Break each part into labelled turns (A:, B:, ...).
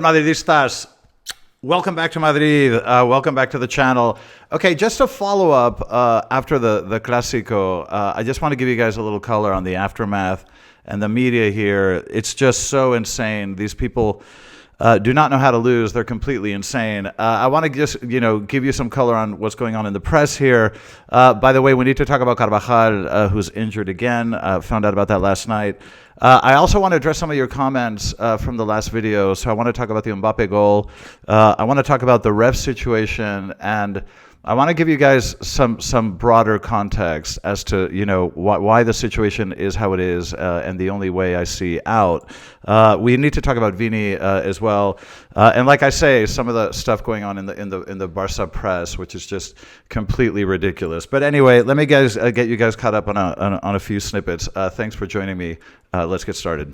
A: Madridistas, welcome back to Madrid. Welcome back to the channel. Okay, just a follow up after the Clasico. I just want to give you guys a little color on the aftermath and the media here. It's just so insane. These people do not know how to lose. They're completely insane. I want to just, give you some color on what's going on in the press here. By the way, we need to talk about Carvajal, who's injured again. Found out about that last night. I also want to address some of your comments from the last video. So I want to talk about the Mbappe goal. I want to talk about the ref situation, and I want to give you guys some broader context as to why the situation is how it is, and the only way I see out. We need to talk about Vini as well, and like I say, some of the stuff going on in the Barca press, which is just completely ridiculous. But anyway, let me get you guys caught up on a few snippets. Thanks for joining me. Let's get started.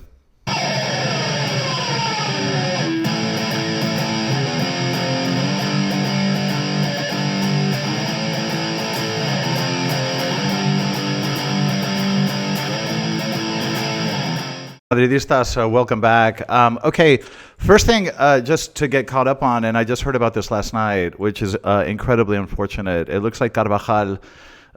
A: Madridistas, welcome back. Okay, first thing, just to get caught up on, and I just heard about this last night, which is incredibly unfortunate. It looks like Carvajal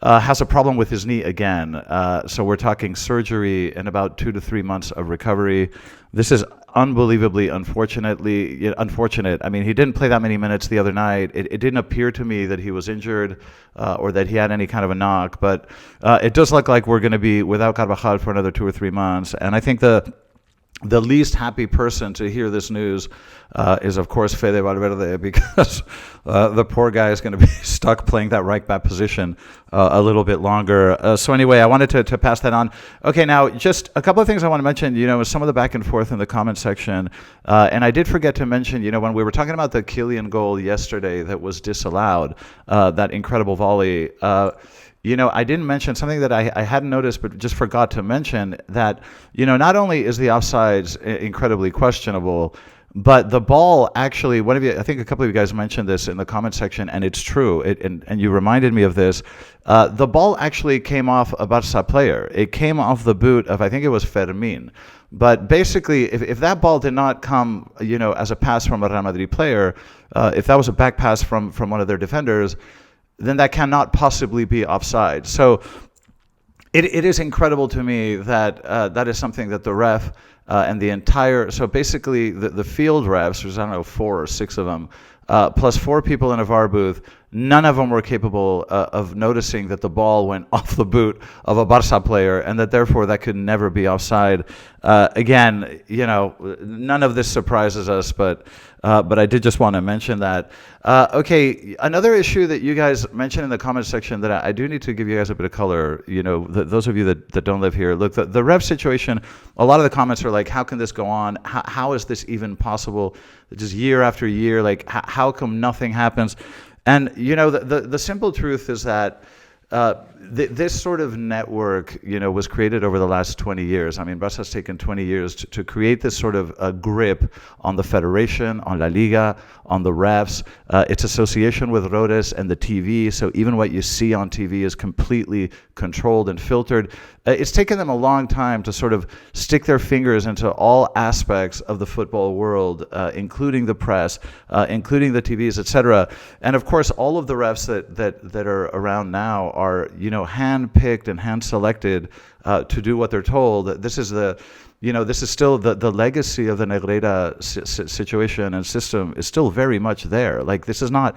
A: has a problem with his knee again. So we're talking surgery and about 2 to 3 months of recovery. This is unbelievably unfortunate. I mean, he didn't play that many minutes the other night. It didn't appear to me that he was injured or that he had any kind of a knock, but it does look like we're going to be without Carvajal for another 2 or 3 months. And I think the least happy person to hear this news is, of course, Fede Valverde, because the poor guy is going to be stuck playing that right back position a little bit longer. So anyway, I wanted to pass that on. Okay, now just a couple of things I want to mention, some of the back and forth in the comment section. And I did forget to mention, when we were talking about the Kylian goal yesterday that was disallowed, that incredible volley, I didn't mention something that I hadn't noticed, but just forgot to mention that, not only is the offsides incredibly questionable, but the ball actually, I think a couple of you guys mentioned this in the comment section, and it's true, and you reminded me of this. The ball actually came off a Barca player. It came off the boot of, I think it was Fermin. But basically, if that ball did not come, as a pass from a Real Madrid player, if that was a back pass from one of their defenders, then that cannot possibly be offside. So it is incredible to me that that is something that the ref and the entire, so basically the field refs, there's, I don't know, 4 or 6 of them, plus 4 people in a VAR booth, none of them were capable of noticing that the ball went off the boot of a Barca player, and that therefore that could never be offside. Again, none of this surprises us, but I did just want to mention that. Okay, another issue that you guys mentioned in the comment section that I do need to give you guys a bit of color, those of you that don't live here. Look, the ref situation, a lot of the comments are like, how can this go on? How is this even possible? Just year after year, like, how come nothing happens? And, the simple truth is that this sort of network, was created over the last 20 years. I mean, Barca has taken 20 years to create this sort of a grip on the federation, on La Liga, on the refs, its association with Rodes and the TV. So even what you see on TV is completely controlled and filtered. It's taken them a long time to sort of stick their fingers into all aspects of the football world, including the press, including the TVs, etc. And of course, all of the refs that are around now are, hand-picked and hand-selected to do what they're told. This is still the legacy of the Negreira situation and system is still very much there. Like, it's not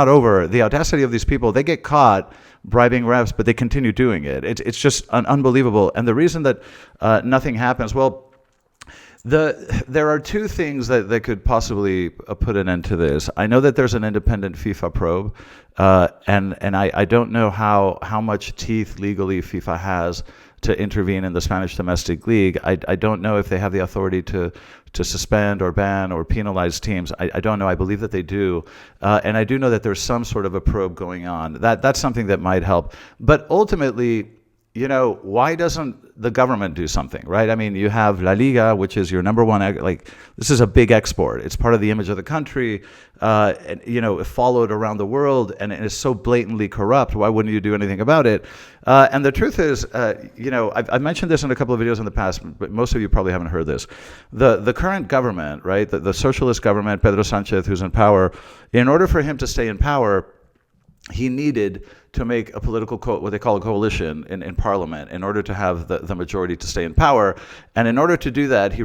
A: over. The audacity of these people, they get caught bribing refs, but they continue doing it. It's just unbelievable. And the reason that nothing happens, well, there are 2 things that could possibly put an end to this. I know that there's an independent FIFA probe, and I don't know how much teeth legally FIFA has to intervene in the Spanish domestic league. I don't know if they have the authority to suspend or ban or penalize teams. I don't know. I believe that they do, and I do know that there's some sort of a probe going on. That's something that might help. But ultimately, why doesn't the government do something, right? I mean, you have La Liga, which is your number one, this is a big export. It's part of the image of the country, and, it followed around the world, and it is so blatantly corrupt. Why wouldn't you do anything about it? And the truth is, I've mentioned this in a couple of videos in the past, but most of you probably haven't heard this. The current government, right, the socialist government, Pedro Sanchez, who's in power, in order for him to stay in power, he needed to make a political, what they call a coalition in parliament in order to have the majority to stay in power. And in order to do that, he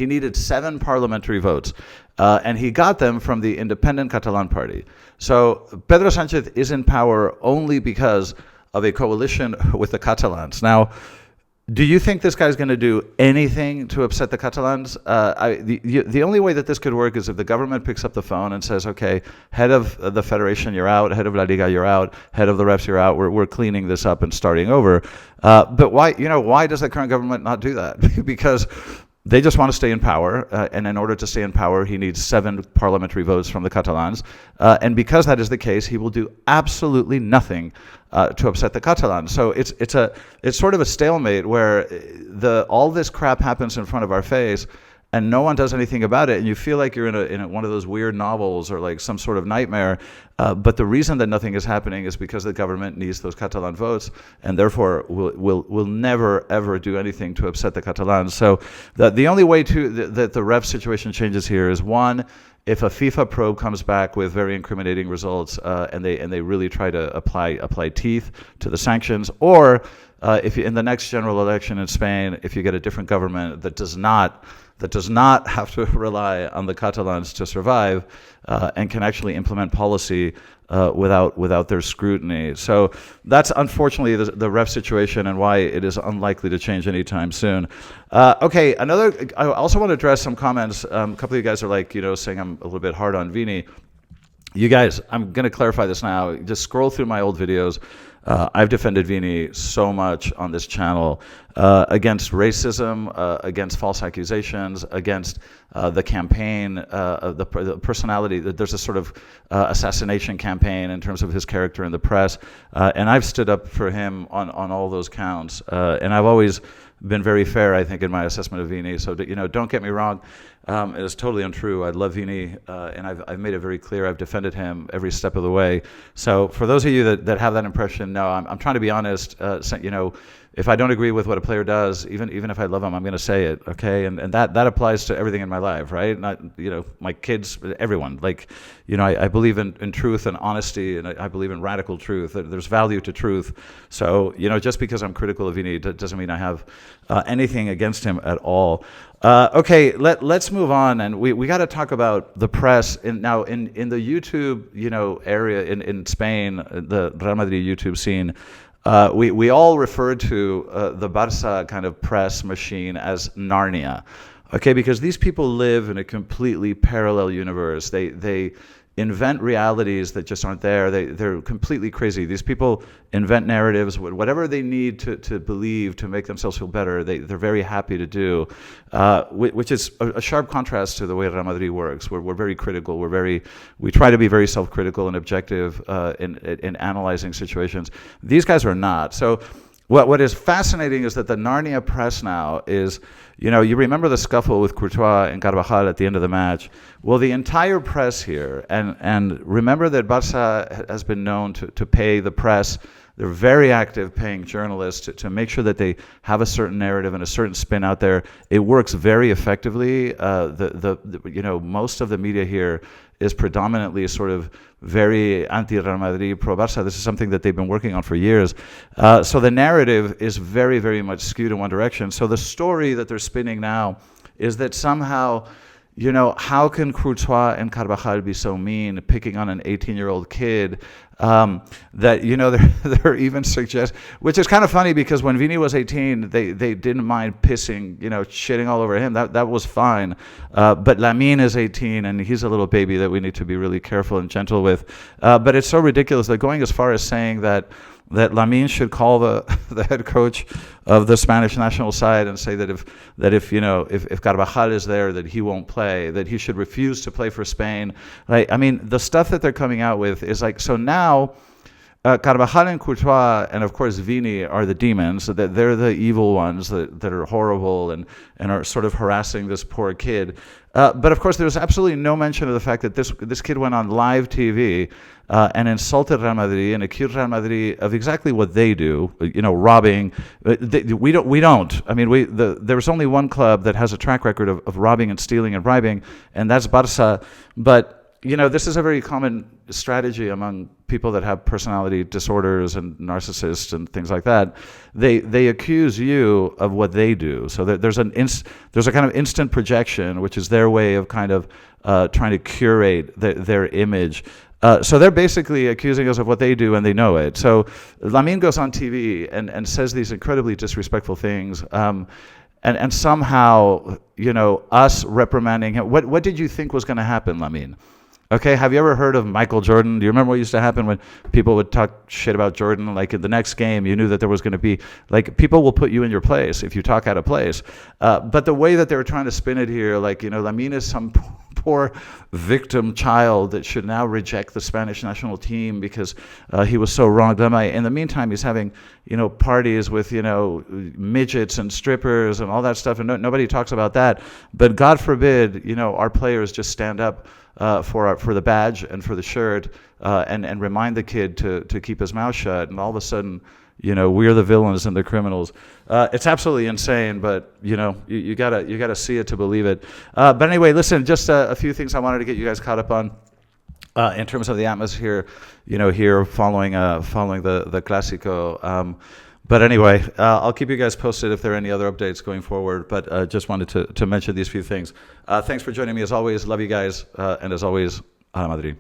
A: needed seven parliamentary votes. And he got them from the independent Catalan party. So Pedro Sanchez is in power only because of a coalition with the Catalans. Now, do you think this guy's going to do anything to upset the Catalans? The only way that this could work is if the government picks up the phone and says, okay, head of the federation, you're out. Head of La Liga, you're out. Head of the refs, you're out. We're cleaning this up and starting over. But why does the current government not do that? Because they just want to stay in power, and in order to stay in power, he needs 7 parliamentary votes from the Catalans. And because that is the case, he will do absolutely nothing to upset the Catalans. So it's sort of a stalemate where all this crap happens in front of our face, and no one does anything about it, and you feel like you're in one of those weird novels or like some sort of nightmare. But the reason that nothing is happening is because the government needs those Catalan votes, and therefore will never ever do anything to upset the Catalans. So the only way that the ref situation changes here is, one, if a FIFA probe comes back with very incriminating results, and they really try to apply teeth to the sanctions, or if in the next general election in Spain, if you get a different government that does not have to rely on the Catalans to survive, and can actually implement policy without their scrutiny. So that's unfortunately the ref situation, and why it is unlikely to change anytime soon. Okay, I also want to address some comments. A couple of you guys are saying I'm a little bit hard on Vini. You guys, I'm going to clarify this now. Just scroll through my old videos. I've defended Vini so much on this channel against racism, against false accusations, against the campaign, the personality. There's a sort of assassination campaign in terms of his character in the press. And I've stood up for him on all those counts. And I've always been very fair, I think, in my assessment of Vini. So, don't get me wrong. It is totally untrue. I love Vini, and I've made it very clear. I've defended him every step of the way. So for those of you that have that impression, no, I'm trying to be honest. If I don't agree with what a player does, even if I love him, I'm going to say it, okay? And that applies to everything in my life, right? Not, my kids, everyone. I believe in truth and honesty, and I believe in radical truth. There's value to truth. So, just because I'm critical of Vini doesn't mean I have anything against him at all. Okay, let's move on, and we got to talk about the press. In the YouTube, area in Spain, the Real Madrid YouTube scene. We all refer to the Barca kind of press machine as Narnia, okay? Because these people live in a completely parallel universe. They invent realities that just aren't there. They're completely crazy. These people invent narratives, whatever they need to believe to make themselves feel better. They're very happy to do, which is a sharp contrast to the way Real Madrid works. We're very critical. We try to be very self-critical and objective in analyzing situations. These guys are not. So what is fascinating is that the Narnia press now is, you remember the scuffle with Courtois and Carvajal at the end of the match. Well, the entire press here, and remember that Barca has been known to pay the press. They're very active paying journalists to make sure that they have a certain narrative and a certain spin out there. It works very effectively. Most of the media here is predominantly sort of very anti-Real Madrid, pro-Barca. This is something that they've been working on for years. So the narrative is very, very much skewed in one direction. So the story that they're spinning now is that somehow, how can Courtois and Carvajal be so mean, picking on an 18-year-old kid, that, they're even suggest, which is kind of funny because when Vini was 18, they didn't mind pissing, shitting all over him. That was fine. But Lamine is 18 and he's a little baby that we need to be really careful and gentle with. But it's so ridiculous. They're going as far as saying that Lamine should call the head coach of the Spanish national side and say that if Carvajal is there, that he won't play, that he should refuse to play for Spain. Right? I mean, the stuff that they're coming out with is so now Carvajal and Courtois, and of course Vini, are the demons. So that they're the evil ones that are horrible and are sort of harassing this poor kid. But of course, there's absolutely no mention of the fact that this kid went on live TV and insulted Real Madrid and accused Real Madrid of exactly what they do, robbing. We don't. I mean, there's only one club that has a track record of robbing and stealing and bribing, and that's Barca. But this is a very common strategy among people that have personality disorders and narcissists and things like that. They accuse you of what they do. So there's a kind of instant projection, which is their way of kind of trying to curate their image. So they're basically accusing us of what they do, and they know it. So Lamine goes on TV and says these incredibly disrespectful things. And somehow, us reprimanding him. What did you think was going to happen, Lamine? Okay, have you ever heard of Michael Jordan? Do you remember what used to happen when people would talk shit about Jordan? Like in the next game, you knew that there was going to be, people will put you in your place if you talk out of place. But the way that they were trying to spin it here, Lamine is some poor victim child that should now reject the Spanish national team because he was so wronged. In the meantime, he's having, parties with, midgets and strippers and all that stuff, and nobody talks about that. But God forbid, our players just stand up for the badge and for the shirt, and remind the kid to keep his mouth shut, and all of a sudden, we're the villains and the criminals. It's absolutely insane, but you gotta see it to believe it. But anyway, listen, just a few things I wanted to get you guys caught up on in terms of the atmosphere, here following the Clasico. But anyway, I'll keep you guys posted if there are any other updates going forward. But just wanted to mention these few things. Thanks for joining me as always. Love you guys. And as always, a Madrid.